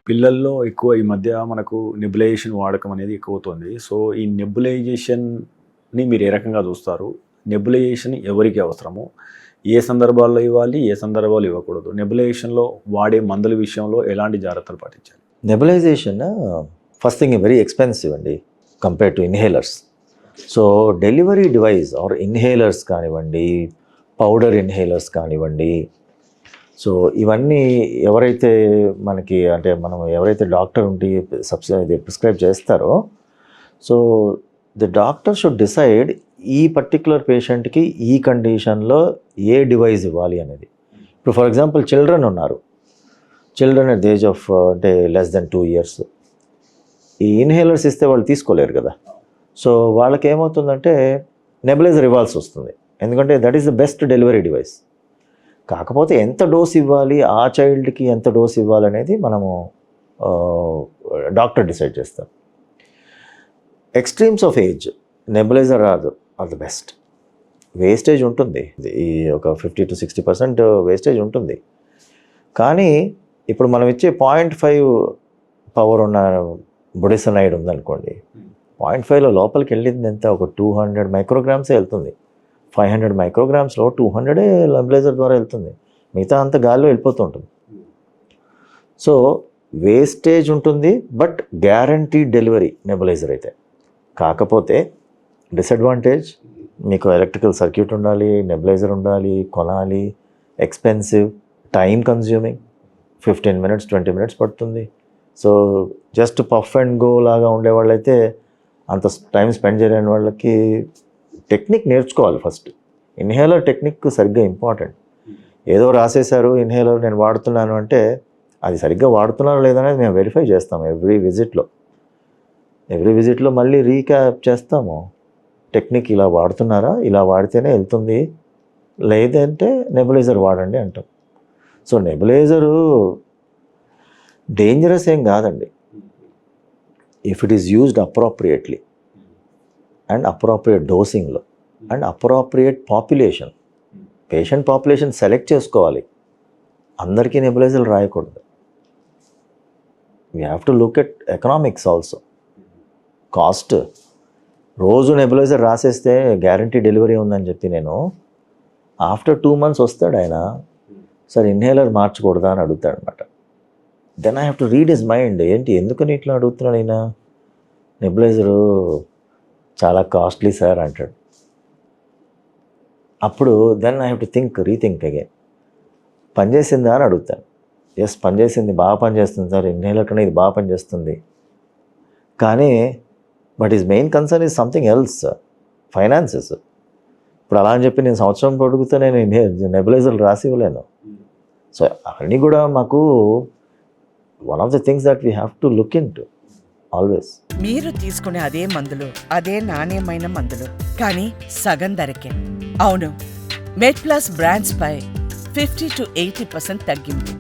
పిల్లల్లో ఎక్కువ ఈ మధ్య మనకు నెబులైజేషన్ వాడకం అనేది ఎక్కువవుతుంది. సో, ఈ నెబులైజేషన్‌ని మీరు ఏ రకంగా చూస్తారు? నెబులైజేషన్ ఎవరికి అవసరము? ఏ సందర్భాల్లో ఇవ్వాలి? ఏ సందర్భాల్లో ఇవ్వకూడదు? నెబులైజేషన్‌లో వాడే మందుల విషయంలో ఎలాంటి జాగ్రత్తలు పాటించాలి? Nebulisation first thing very expensive అండి compare to inhalers. So delivery device or inhalers కానివ్వండి, పౌడర్ ఇన్హేలర్స్ కానివ్వండి, సో ఇవన్నీ ఎవరైతే మనకి అంటే మనం ఎవరైతే డాక్టర్ ఉండి ప్రిస్క్రైబ్ చేస్తారో, so the doctor should decide ఈ పర్టిక్యులర్ పేషెంట్కి ఈ కండిషన్లో ఏ డివైస్ ఇవ్వాలి అనేది. ఇప్పుడు ఫర్ ఎగ్జాంపుల్ చిల్డ్రన్ ఉన్నారు, children at the age of అంటే లెస్ దెన్ 2 years, ఈ ఇన్హేలర్స్ ఇస్తే వాళ్ళు తీసుకోలేరు కదా. సో వాళ్ళకి ఏమవుతుందంటే నెబులైజర్ ఇవ్వాల్సి వస్తుంది, ఎందుకంటే that is the best delivery device. కాకపోతే ఎంత డోస్ ఇవ్వాలి, ఆ చైల్డ్కి ఎంత డోస్ ఇవ్వాలనేది మనము డాక్టర్ డిసైడ్ చేస్తాం. Extremes of age nebulizer are the best. Wastage ఉంటుంది, ఈ ఒక 50 to 60% వేస్టేజ్ ఉంటుంది. కానీ ఇప్పుడు మనం ఇచ్చే 0.5 పవర్ ఉన్న బుడిసనైడ్ ఉందనుకోండి, 0.5లో లోపలికి వెళ్ళింది ఎంత, ఒక 200 మైక్రోగ్రామ్సే వెళ్తుంది. 500 మైక్రోగ్రామ్స్లో 200 నెబులైజర్ ద్వారా వెళ్తుంది, మిగతా అంత గాల్లో వెళ్ళిపోతూ ఉంటుంది. సో వేస్టేజ్ ఉంటుంది, బట్ గ్యారంటీడ్ డెలివరీ నెబులైజర్ అయితే. కాకపోతే డిసడ్వాంటేజ్, మీకు ఎలక్ట్రికల్ సర్క్యూట్ ఉండాలి, నెబులైజర్ ఉండాలి, కొనాలి, expensive, time consuming, 15 minutes 20 minutes పడుతుంది. So just puff and go లాగా ఉండేవాళ్ళైతే అంత టైం స్పెండ్ చేయలేని వాళ్ళకి టెక్నిక్ నేర్చుకోవాలి ఫస్ట్. ఇన్హేలర్ టెక్నిక్ సరిగ్గా ఇంపార్టెంట్. ఏదో రాసేశారు ఇన్హేలర్ నేను వాడుతున్నాను అంటే అది సరిగ్గా వాడుతున్నారో లేదనేది మేము వెరిఫై చేస్తాము ఎవ్రీ విజిట్లో మళ్ళీ రీక్యాప్ చేస్తాము. టెక్నిక్ ఇలా వాడుతున్నారా, ఇలా వాడితేనే వెళ్తుంది, లేదంటే నెబులైజర్ వాడండి అంటాం. సో నెబులైజరు డేంజరస్ ఏం కాదండి, if it is used appropriately and appropriate డోసింగ్లో and appropriate population, patient population select చేసుకోవాలి. అందరికీ నెబులైజర్లు రాయకూడదు. We have to look at economics also. Cost, రోజు నెబులైజర్ రాసేస్తే గ్యారంటీ డెలివరీ ఉందని చెప్పి నేను ఆఫ్టర్ 2 months వస్తాడు ఆయన, సార్ ఇన్హేలర్ మార్చకూడదా అని అడుగుతాడు అనమాట. Then I have to read his mind, ఏంటి ఎందుకని ఇట్లా అడుగుతున్నాడు ఆయన, నెబులైజరు చాలా కాస్ట్లీ సార్ అంటాడు. అప్పుడు then I have to rethink again, పనిచేసిందా అని అడుగుతాను. ఎస్ పనిచేసింది, బాగా పనిచేస్తుంది సార్, ఇన్హేలర్ కన్నా ఇది బాగా పనిచేస్తుంది. కానీ but is main concern is something else, finances. ఇప్పుడు అలా అని చెప్పి నేను సంవత్సరం పొడుగుతా నేను నెబులైజర్లు రాసి ఇవ్వలేను. సో అవన్నీ కూడా మాకు one of the things that we have to look in to always. మీరు తీసుకునే అదే మందులు, అదే నాణ్యమైన మందులు, కానీ సగం ధరకే. అవును, మెడ్ ప్లస్ బ్రాండ్స్ పై 50 to 80% తగ్గింపు.